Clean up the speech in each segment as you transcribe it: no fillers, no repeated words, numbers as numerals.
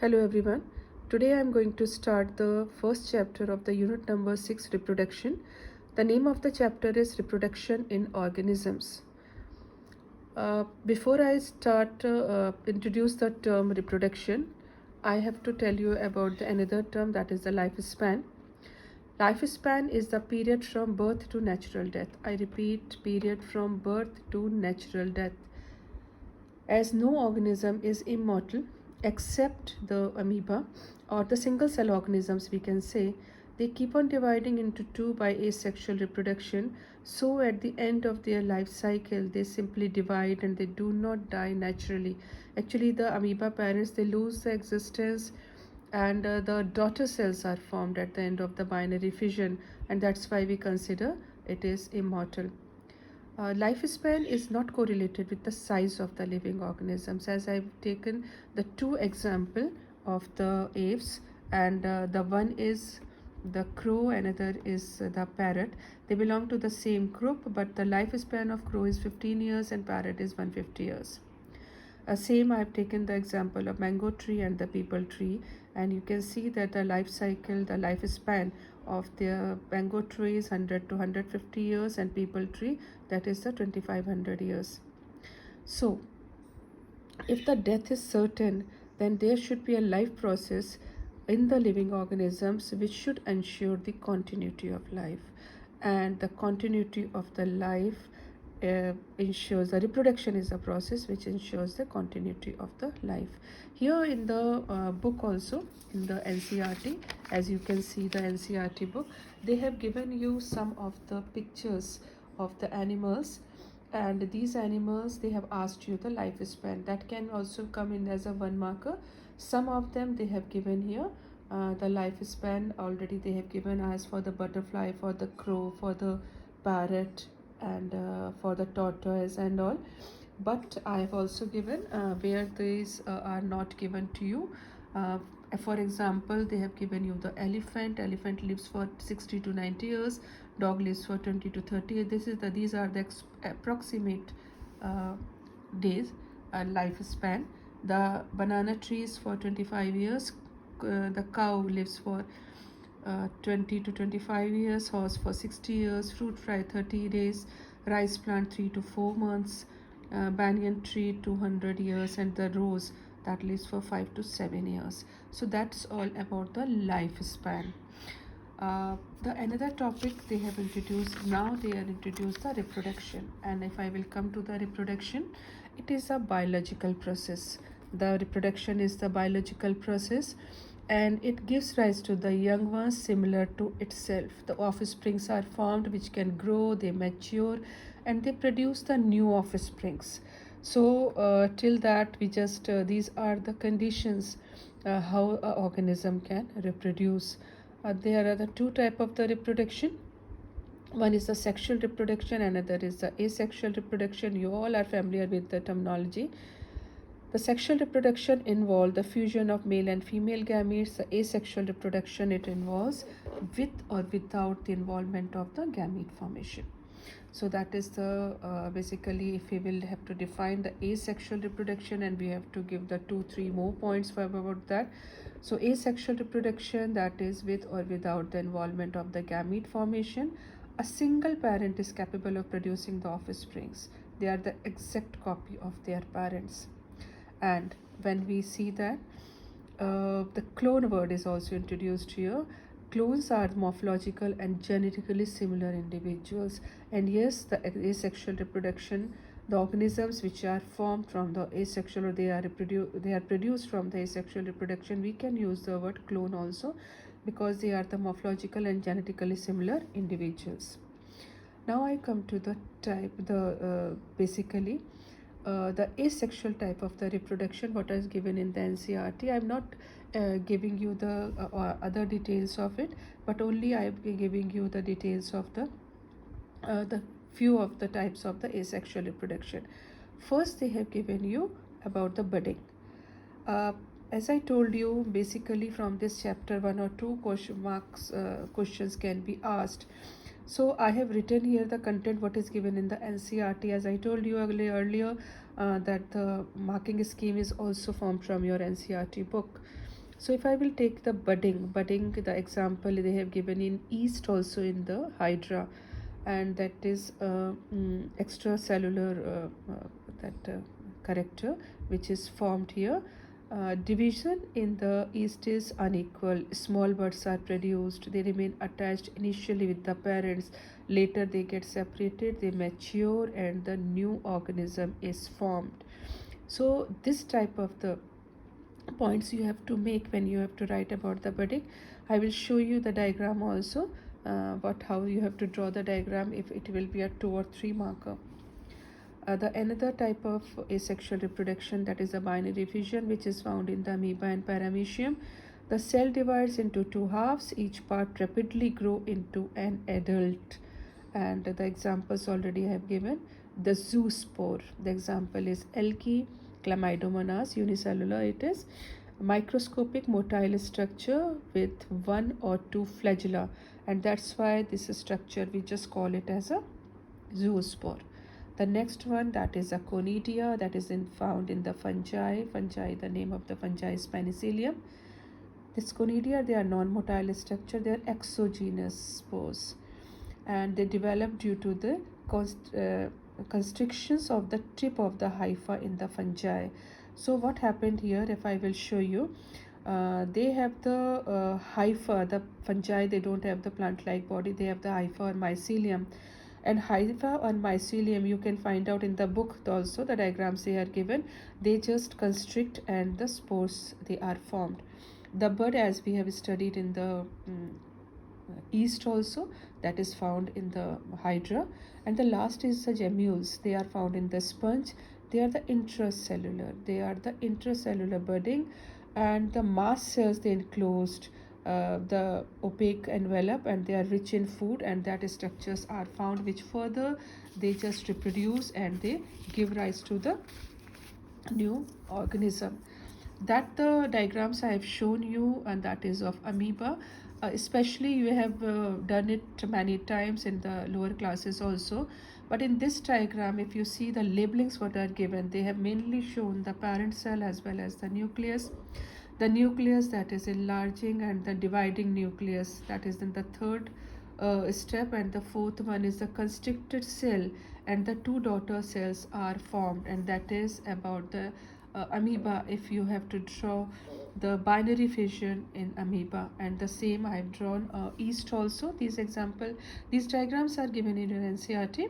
Hello everyone. Today I am going to start the first chapter of the unit number 6, reproduction. The name of the chapter is Reproduction in Organisms. Before I start introduce the term reproduction, I have to tell you about another term, that is the lifespan. Lifespan is the period from birth to natural death. I repeat, period from birth to natural death. As no organism is immortal except the amoeba or the single cell organisms, we can say, they keep on dividing into two by asexual reproduction. So at the end of their life cycle, they simply divide and they do not die naturally. Actually, the amoeba parents, they lose the existence, and the daughter cells are formed at the end of the binary fission, and that's why we consider it is immortal. Lifespan is not correlated with the size of the living organisms, as I've taken the two example of the aves, and the one is the crow, another is the parrot. They belong to the same group, but the lifespan of crow is 15 years and parrot is 150 years. Same, I've taken the example of mango tree and the people tree, and you can see that the life cycle, the lifespan of the mango tree is 100 to 150 years, and people tree, that is the 2500 years. So if the death is certain, then there should be a life process in the living organisms which should ensure the continuity of life, and the continuity of the life ensures the reproduction is a process which ensures the continuity of the life. Here in the book, also in the NCRT, as you can see the NCRT book, they have given you some of the pictures of the animals, and these animals, they have asked you the lifespan. That can also come in as a one marker. Some of them they have given here the lifespan already they have given, as for the butterfly, for the crow, for the parrot, and for the tortoise and all. But I have also given where these are not given to you. For example, they have given you the elephant. Elephant lives for 60 to 90 years. Dog lives for 20 to 30 years. These are the approximate uh, days lifespan. The banana trees for 25 years. The cow lives for 20 to 25 years, horse for 60 years, fruit fly 30 days, rice plant 3 to 4 months, banyan tree 200 years, and the rose that lives for 5 to 7 years. So that's all about the lifespan. The another topic they have introduced, now they are introduced the reproduction, and if I will come to the reproduction, it is a biological process. The reproduction is the biological process, and it gives rise to the young ones similar to itself. The offsprings are formed which can grow, they mature, and they produce the new offsprings. So till that, we just these are the conditions how an organism can reproduce. There are the two type of the reproduction. One is the sexual reproduction, another is the asexual reproduction. You all are familiar with the terminology. The sexual reproduction involves the fusion of male and female gametes. The asexual reproduction, it involves with or without the involvement of the gamete formation. So that is the basically, if we will have to define the asexual reproduction, and we have to give the 2-3 more points for about that. So asexual reproduction, that is with or without the involvement of the gamete formation. A single parent is capable of producing the offsprings. They are the exact copy of their parents. And when we see that the clone word is also introduced here. Clones are morphological and genetically similar individuals, and yes, the asexual reproduction, the organisms which are formed from the asexual, or they are produced from the asexual reproduction, we can use the word clone also, because they are the morphological and genetically similar individuals. Now I come to the type, the basically the asexual type of the reproduction, what is given in the NCRT. I'm not giving you the other details of it, but only I'm giving you the details of the few of the types of the asexual reproduction. First, they have given you about the budding. As I told you, basically from this chapter, 1 or 2 questions can be asked. So I have written here the content what is given in the NCRT. As I told you earlier that the marking scheme is also formed from your NCRT book. So if I will take the budding, the example they have given in yeast also in the hydra, and that is extracellular that character which is formed here. Division in the yeast is unequal. Small buds are produced. They remain attached initially with the parents. Later they get separated, they mature, and the new organism is formed. So this type of the points you have to make when you have to write about the budding. I will show you the diagram also, but how you have to draw the diagram, if it will be a 2 or 3 marker. The another type of asexual reproduction, that is a binary fission, which is found in the amoeba and paramecium. The cell divides into two halves, each part rapidly grow into an adult, and the examples already I have given. The zoospore, the example is Elki, Chlamydomonas unicellular, it is microscopic motile structure with one or two flagella, and that's why this structure we just call it as a zoospore. The next one, that is a conidia, that is found in the fungi. The name of the fungi is Penicillium. This conidia, they are non-motile structure, they are exogenous spores, and they develop due to the constrictions of the tip of the hypha in the fungi. So what happened here, if I will show you, they have the hypha, the fungi, they don't have the plant-like body, they have the hypha or mycelium. And hypha or mycelium, you can find out in the book also, the diagrams they are given, they just constrict and the spores they are formed. The bud, as we have studied in the yeast also, that is found in the hydra. And the last is the gemmules, they are found in the sponge. They are the intracellular budding, and the mast cells, they enclosed the opaque envelope, and they are rich in food, and that structures are found which further they just reproduce and they give rise to the new organism. That the diagrams I have shown you, and that is of amoeba. Especially you have done it many times in the lower classes also, but in this diagram, if you see the labelings what are given, they have mainly shown the parent cell as well as the nucleus. The nucleus, that is enlarging, and the dividing nucleus, that is in the third step, and the fourth one is the constricted cell, and the two daughter cells are formed, and that is about the amoeba. If you have to draw the binary fission in amoeba, and the same I have drawn yeast also. These diagrams are given in your NCERT.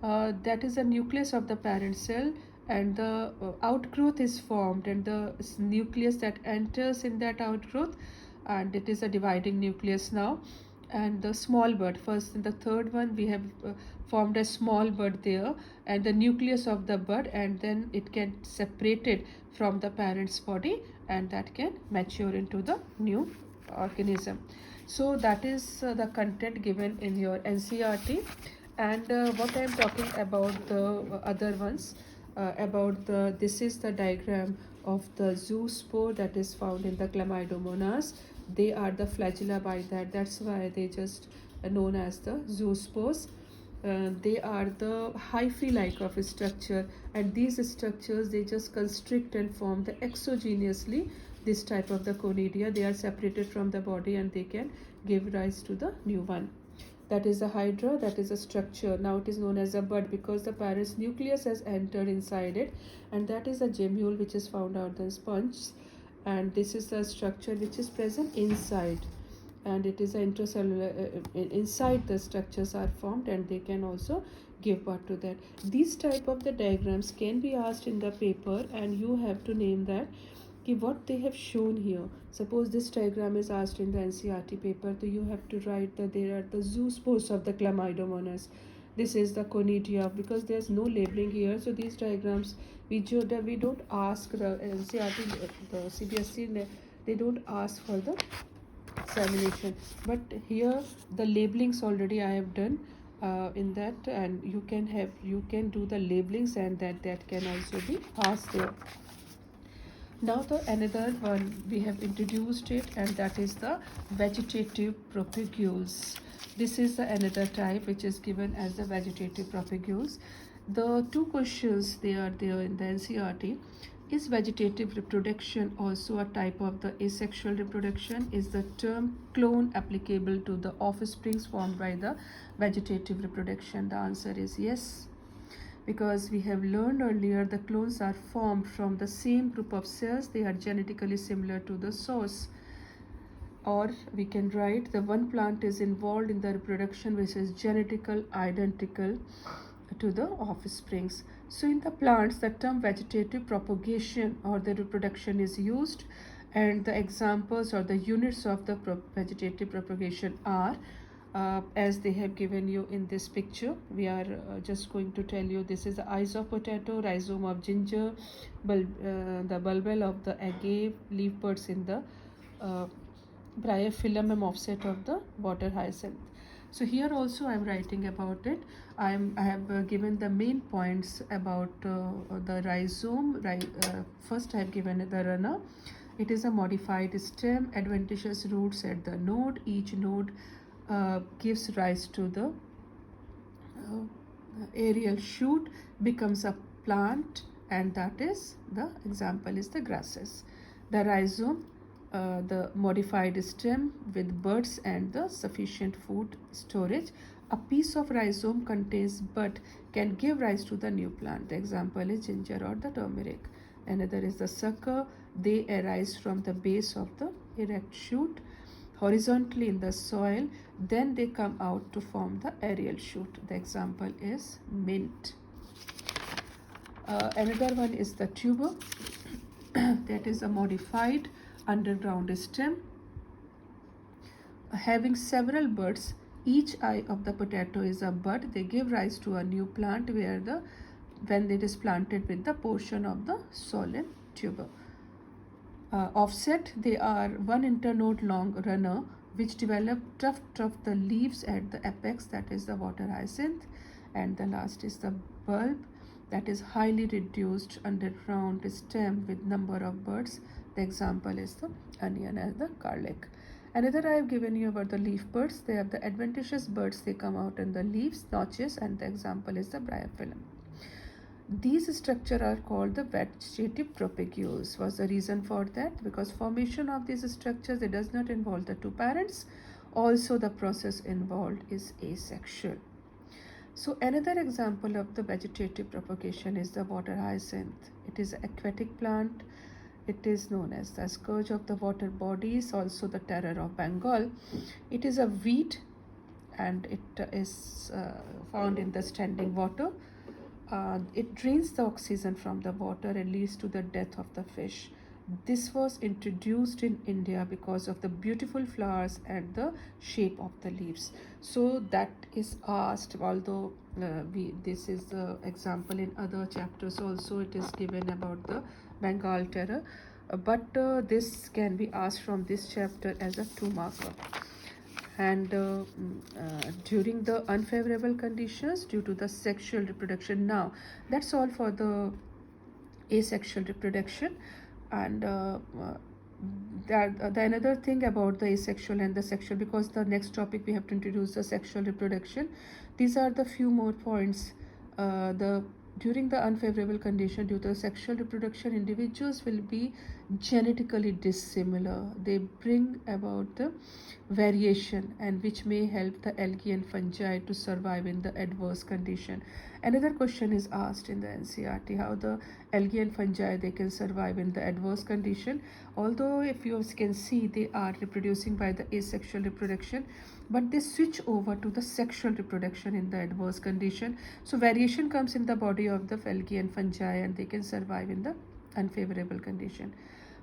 That is the nucleus of the parent cell, and the outgrowth is formed, and the nucleus that enters in that outgrowth, and it is a dividing nucleus now. And the small bud, first in the third one we have formed a small bud there, and the nucleus of the bud, and then it can separated from the parent's body, and that can mature into the new organism. So that is the content given in your NCERT. And what I am talking about the other ones, about the, this is the diagram of the zoospore that is found in the Chlamydomonas. They are the flagella by that, that's why they just known as the zoospores. They are the hyphae like of structure, and these structures they just constrict and form the exogenously. This type of the conidia, they are separated from the body, and they can give rise to the new one. That is a hydra, that is a structure. Now it is known as a bud because the parent's nucleus has entered inside it, and that is a gemmule which is found out in sponge, and this is the structure which is present inside, and it is an intracellular inside the structures are formed, and they can also give birth to that. These type of the diagrams can be asked in the paper, and you have to name that what they have shown here. Suppose this diagram is asked in the NCERT paper, so you have to write that there are the zoospores of the Chlamydomonas. This is the conidia, because there's no labeling here, so these diagrams we don't ask the NCERT, the CBSE, they don't ask for the examination, but here the labelings already I have done in that, and you can do the labelings, and that can also be asked there. Now the another one we have introduced it, and that is the vegetative propagules. This is the another type which is given as the vegetative propagules. The two questions they are there in the NCERT. Is vegetative reproduction also a type of the asexual reproduction? Is the term clone applicable to the offsprings formed by the vegetative reproduction? The answer is yes, because we have learned earlier the clones are formed from the same group of cells. They are genetically similar to the source. Or we can write the one plant is involved in the reproduction which is genetically identical to the offsprings. So in the plants, the term vegetative propagation or the reproduction is used, and the examples or the units of the vegetative propagation are as they have given you in this picture. We are just going to tell you this is the eyes of potato, rhizome of ginger, the bulbul of the agave, leaf buds in the bryophyllum and offset of the water hyacinth. So here also I am writing about it. I have given the main points about the rhizome. First I have given the runner. It is a modified stem, adventitious roots at the node. Each node gives rise to the aerial shoot, becomes a plant, and that is the example is the grasses. The rhizome, the modified stem with buds and the sufficient food storage. A piece of rhizome contains bud can give rise to the new plant. The example is ginger or the turmeric. Another is the sucker. They arise from the base of the erect shoot horizontally in the soil, then they come out to form the aerial shoot. The example is mint. Another one is the tuber. That is a modified underground stem having several buds. Each eye of the potato is a bud. They give rise to a new plant when it is planted with the portion of the solen tuber. Offset, they are 1 internode long runner which develop tuft of the leaves at the apex, that is the water hyacinth, and the last is the bulb, that is highly reduced underground stem with number of buds. The example is the onion and the garlic. Another I have given you about the leaf buds. They have the adventitious buds, they come out in the leaves, notches, and the example is the bryophyllum. These structures are called the vegetative propagules. Was the reason for that? Because formation of these structures, it does not involve the two parents. Also the process involved is asexual. So another example of the vegetative propagation is the water hyacinth. It is an aquatic plant. It is known as the scourge of the water bodies, also the terror of Bengal. It is a weed and it is found in the standing water. It drains the oxygen from the water and leads to the death of the fish. This was introduced in India because of the beautiful flowers and the shape of the leaves. So that is asked, although this is the example in other chapters also it is given about the Bengal terror, but this can be asked from this chapter as a 2 marker. And during the unfavorable conditions due to the sexual reproduction. Now that's all for the asexual reproduction. And the another thing about the asexual and the sexual, because the next topic we have to introduce the sexual reproduction. These are the few more points. During the unfavorable condition due to sexual reproduction, individuals will be genetically dissimilar. They bring about the variation and which may help the algae and fungi to survive in the adverse condition. Another question is asked in the NCERT, how the algae and fungi they can survive in the adverse condition. Although if you can see they are reproducing by the asexual reproduction, but they switch over to the sexual reproduction in the adverse condition. So variation comes in the body of the algae and fungi and they can survive in the unfavorable condition.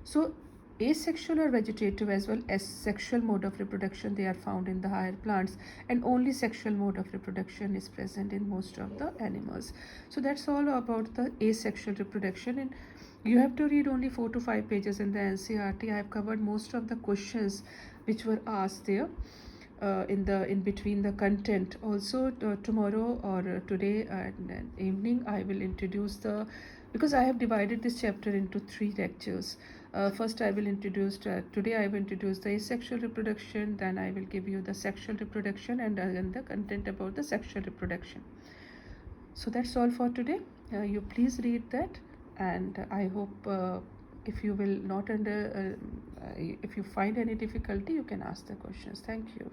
So asexual or vegetative as well as sexual mode of reproduction, they are found in the higher plants, and only sexual mode of reproduction is present in most of the animals. So that's all about the asexual reproduction, and you have to read only 4 to 5 pages in the NCERT. I have covered most of the questions which were asked there. In between the content also tomorrow or today at evening I will introduce because I have divided this chapter into 3 lectures. First I will introduce today I will introduce the asexual reproduction, then I will give you the sexual reproduction, and again the content about the sexual reproduction. So that's all for today. You please read that And I hope if you will not if you find any difficulty, you can ask the questions. Thank you.